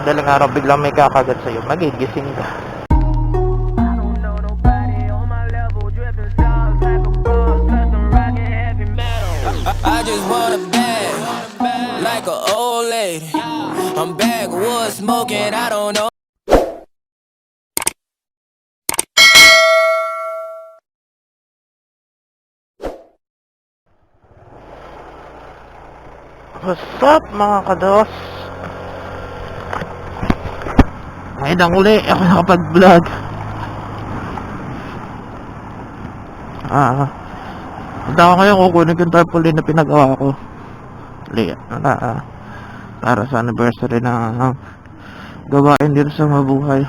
madaling araw biglang may kakagat sa'yo, magigising ka. I just want a bag, like an old lady. I'm backwoods smoking, I don't know. What's up mga kados? Ngayon uli ako nakapag-vlog. Punta ako ngayon kukunin yung tarpaulin na pinagawa ko para sa anniversary na gawain dito sa Mabuhay.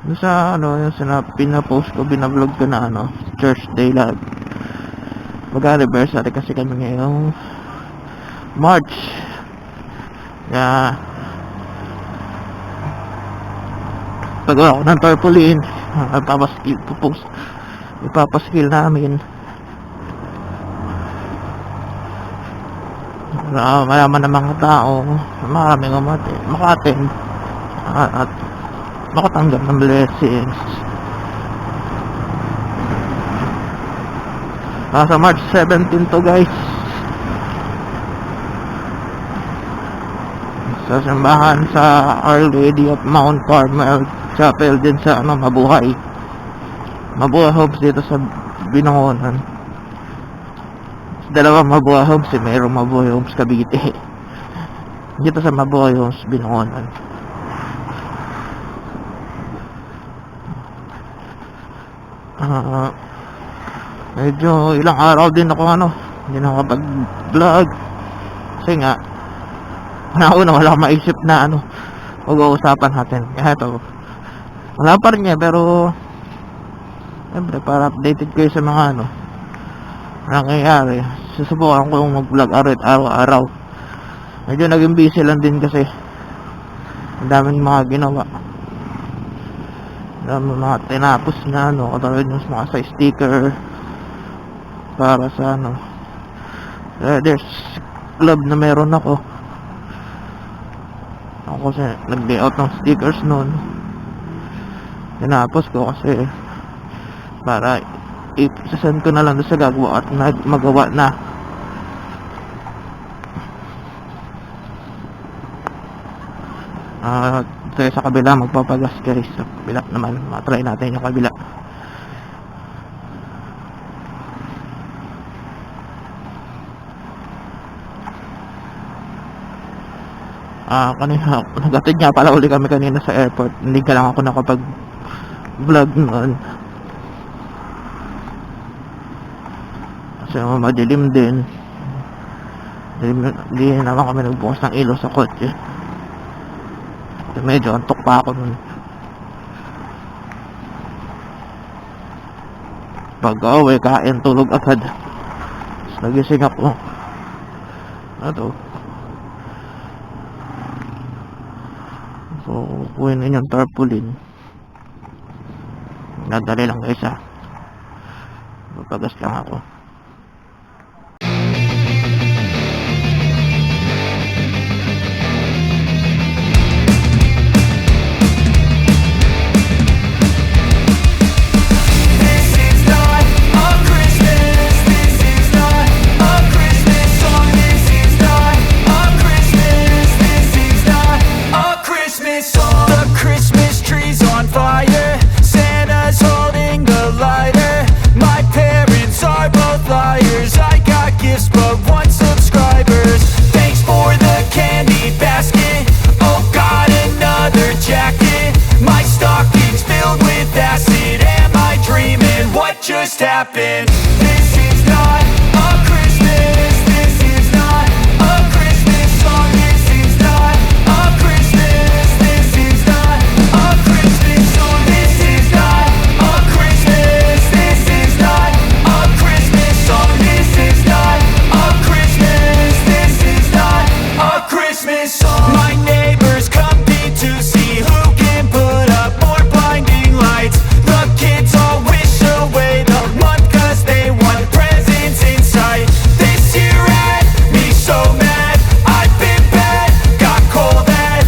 Yung sa yung pinapost ko, binablog ko na church day live. Mag-anniversary kasi kami ngayong March. Pagawa ko ng tarpaulin, ipapaskill namin para malaman ng mga tao, maraming maka-attend at makatanggap ng blessings. Sa March 17 to guys, sa simbahan sa Our Lady of Mount Carmel Chapel din sa Mabuhay Homes dito sa Binangonan. Dalawang Mabuhay Homes, mayroong Mabuhay Homes Cavite. Dito sa Mabuhay Homes Binangonan. Medyo ilang araw din ako hindi na kapag-vlog kasi nga wala akong maisip na pag-uusapan natin. Kaya ito, wala pa rin pero siyempre para updated kayo sa mga nangyayari. Susubukan ko yung mag-vlog araw-araw. Medyo naging busy lang din kasi ang daming mga ginawa, daming mga tinapos na katulad yung mga sa sticker para sa there's club na meron ako kasi nag-layout ng stickers noon. Tinapos ko kasi para i-send ko na lang doon sa gagawa at magawa na. Tayo sa kabila magpapagas guys. Sa kabila naman matry natin yung kabila. Kanina nagatid nga pala uli kami kanina sa airport. Hindi ka lang ako nakapag vlog noon kasi madilim din. Hindi naman kami nagbukas ng ilaw sa kotse. Medyo antok pa ako nun. Pag-uwi kain, tulog agad. Tapos nagising ako. So, kukunin yung tarpaulin. Nadali lang guys Mapagas lang ako. Just happened. This is not a Christmas. This is not a Christmas song. This is not a Christmas. This is not a Christmas song. This is not a Christmas. This is not a Christmas song. This is not a Christmas. This is not a Christmas song. My neighbors compete to see who can put up more blinding lights. The kids all wish away the month 'cause they want presents in sight. This year had me so mad. I've been bad, got cold at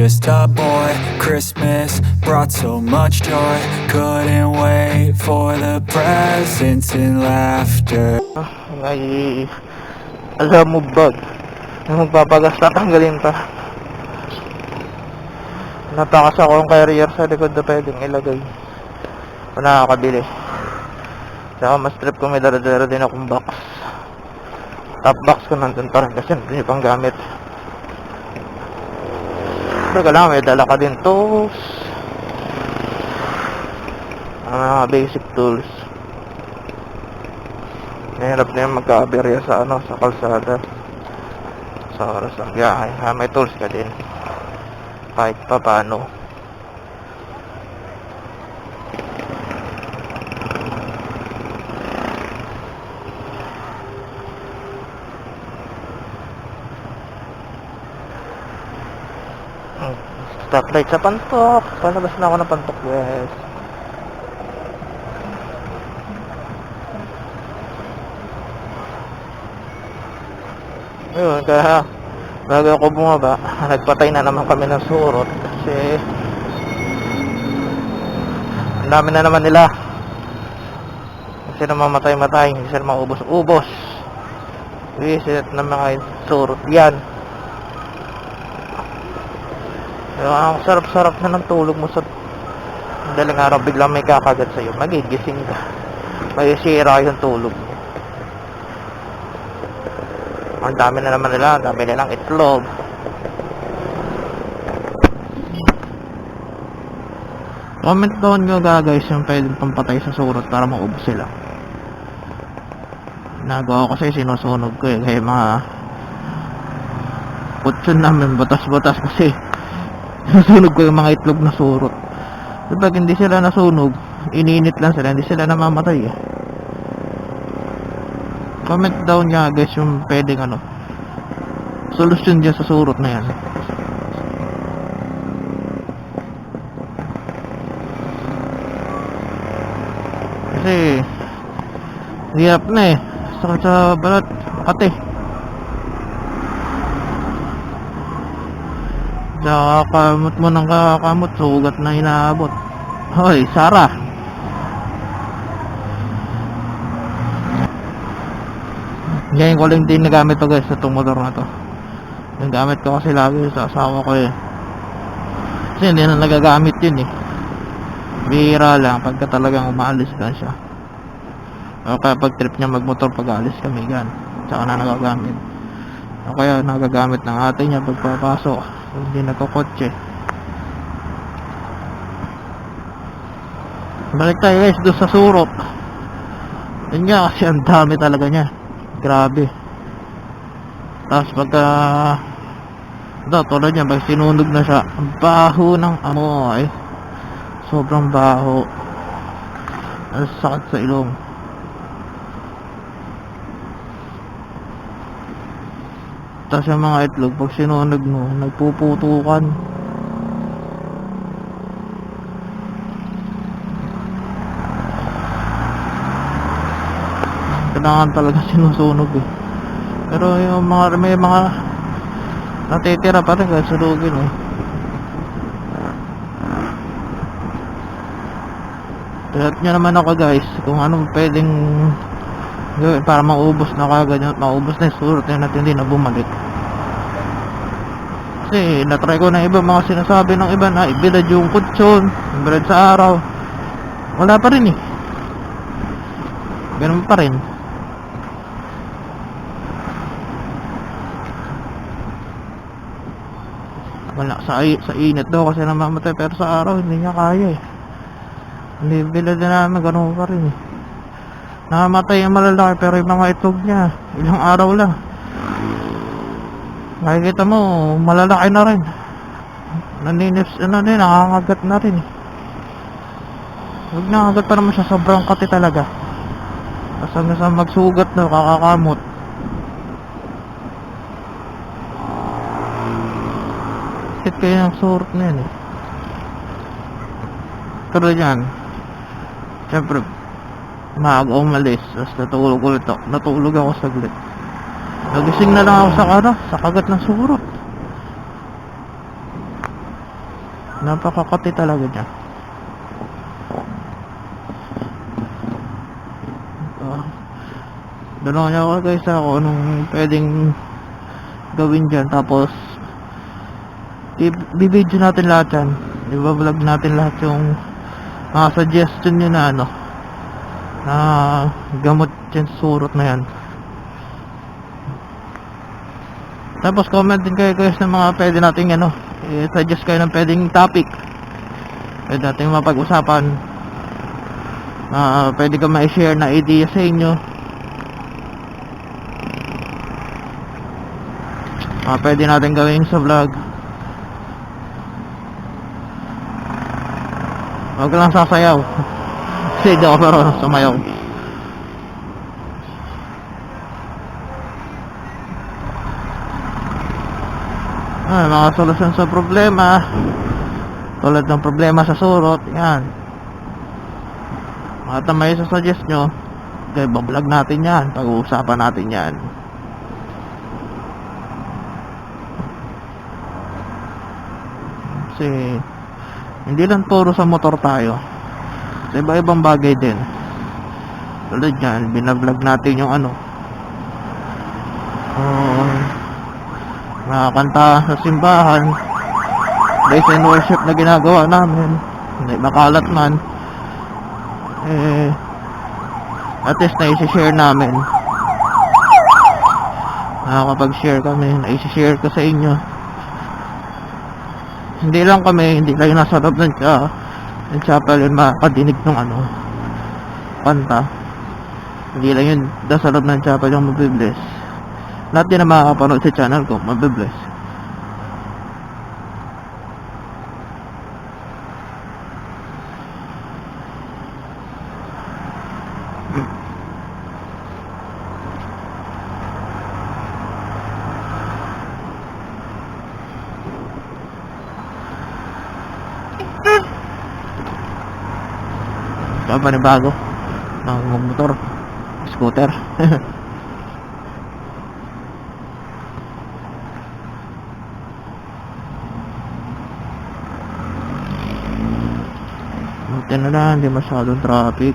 just a boy. Christmas brought so much joy. Couldn't wait for the presents and laughter. Ay, alam mo ba, yung magpapagas tatanggalin pa. Natakas ako ng carrier sa likod na pwedeng ilagay. Kung nakakabili. Saka mas trip ko may dara-dara din akong box. Top box ko nandun pa rin kasi hindi pang gamit. Pero kailangan may dala ka din tools. Mga basic tools. Mahirap na yung magka-aberya sa sa kalsada. Sa oras ng biyahe. May tools ka din. Kahit pa paano. Stoplight sa Pantok. Palabas na ako ng Pantok West. Ayun, kaya bago ako bumaba, nagpatay na naman kami ng surot kasi ang dami na naman nila. Kasi namamatay-matay, hindi sila maubos-ubos. Visit ng mga surot yan. Pero ang sarap-sarap na ng tulog mo sa madaling araw, biglang may kakagat sa'yo, magigising ka, masisira yung tulog mo. Ang dami na naman nila, ang dami nilang itlog. Comment down nyo guys yung pwedeng pampatay sa surot para maubos sila. Nagawa ko kasi sinusunog ko kaya mga putsun namin batas-batas kasi nasunog ko yung mga itlog na surot. Kapag hindi sila nasunog, iniinit lang sila, hindi sila namamatay Comment down niya guys yung pwedeng solusyon dyan sa surot na yan. Kasi hirap na sakit sa balat, Makati. Nakakamot mo ng kakakamot, sugat na inaabot. Hoy, Sarah. Ngayon ko lang din nagamit to guys sa itong motor na to. Nagamit ko kasi lagi sa asawa ko kasi hindi na nagagamit yun bihira lang pagka talagang umaalis lang siya. O kaya pag trip niya magmotor pag alis kami tsaka na nagagamit. O kaya nagagamit ng ate niya pagpapasok hindi nagkokotse. Balik tayo guys doon sa surot. Yun nga kasi ang dami talaga niya. Grabe. Tapos pagka tulad niya pag sinunog na siya, ang baho ng amoy. Sobrang baho. Ang sakit sa ilong. Tapos yung mga itlog pag sinunog mo, nagpuputukan. Kailangan talaga sinusunog pero yung may mga natitira pa rin kaya sunugin Lahat nyo naman ako guys kung anong pwedeng gawin para maubos na kagad maubos na yung surot yun at hindi na bumalik. Kasi natry ko na iba mga sinasabi ng iba na ibilad yung kutsyon, ibilad sa araw, wala pa rin ganun pa rin. Wala sa init daw kasi namamatay pero sa araw hindi niya kaya hindi bilad na namin ganun pa rin namamatay yung malalaki pero yung mga itlog niya ilang araw lang makikita mo malalaki na rin naninips nakakagat na rin huwag nakagat pa naman siya sobrang kati talaga kasi magsugat na kakakamot. Bakit kaya ang surot na yan pero yan siyempre maaga umalis tapos natulog ulit natulog ako saglit nagising na lang ako sa kagat ng surot Napakakati talaga niya. Dalawa niya ako guys kung anong pwedeng gawin dyan. Tapos i-video natin lahat yan. I-vlog natin lahat yung mga suggestion nyo na ano, na gamot dyan sa surot na yan. Tapos comment din kayo guys ng mga pwede nating ano, i-suggest kayo ng pwedeng topic pwede nating mapag-usapan, pwede ka ma-share na idea sa inyo, pwede natin gawin sa vlog. Huwag lang sasayaw kasi di ako marunong sumayaw. Mga solusyon sa problema tulad ng problema sa surot, yan. Mga tamay sa suggest nyo, okay, bablog natin yan, pag-uusapan natin yan. Kasi hindi lang puro sa motor tayo, sa iba-ibang bagay din. Tulad yan, binablog natin yung ano, mga kanta sa simbahan, praise and worship na ginagawa namin. Hindi makalat man, at least na-share namin. Nakakapag-share kami, na-share ko sa inyo. Hindi lang kami, hindi lang yung nasa loob ng chapel yun makadinig ng ano, kanta. Hindi lang yun nasa loob ng chapel yung mabibless. Lahat din na makakapanood sa channel ko mabibless. Ito ang panibago ng motor, scooter. Buti na lang, hindi masyadong traffic.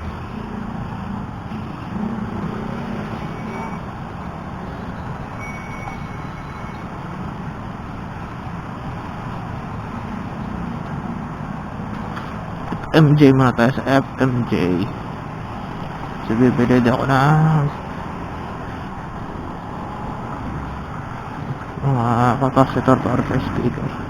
FMJ muna tayo sa FMJ. So bibili din ako ng mga capacitor para sa speaker.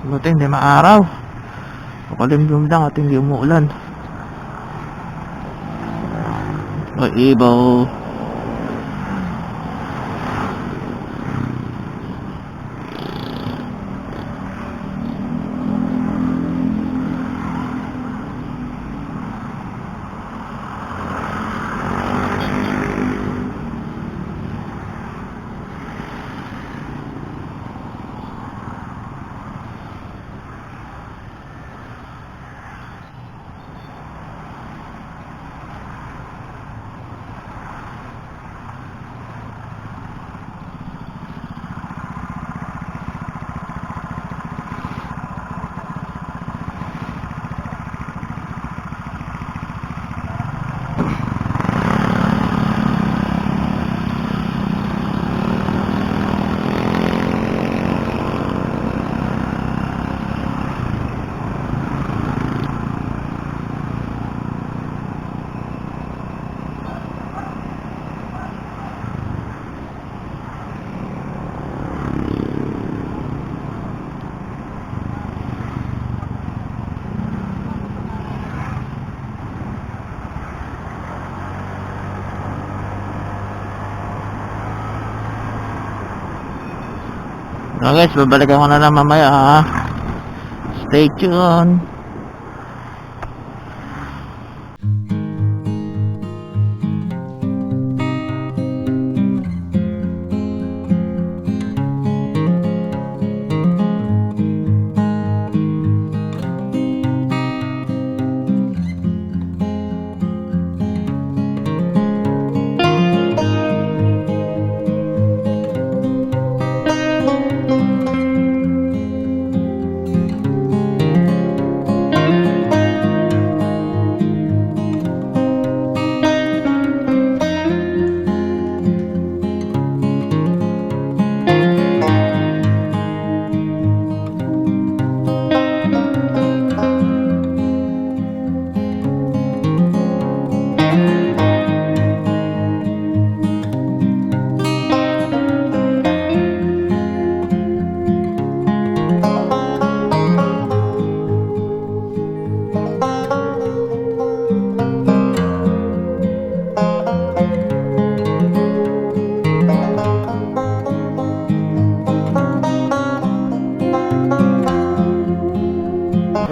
Buti hindi maaraw, makalimlim lang at hindi umuulan. O ibaw. So guys, babalikan ko na lang mamaya ha. Stay tuned.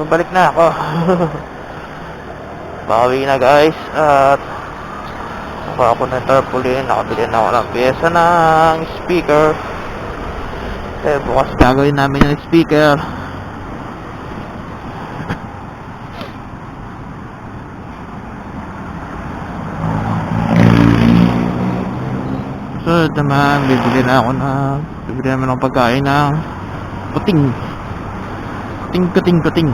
Balik na ako. Bawi na guys. At nakuha ako ng tarpaulin. Nakabili na ako ng pyesa ng speaker. Bukas gagawin namin yung speaker. So naman, bibili naman ng pagkain ng puting. Kuting.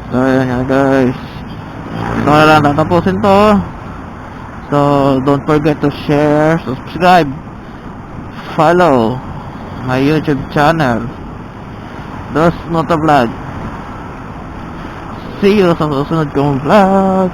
So ayan nga guys, ito na lang tatapusin to. So don't forget to share, subscribe, follow my YouTube channel, Dos Motovlog. See you sa susunod kong vlog.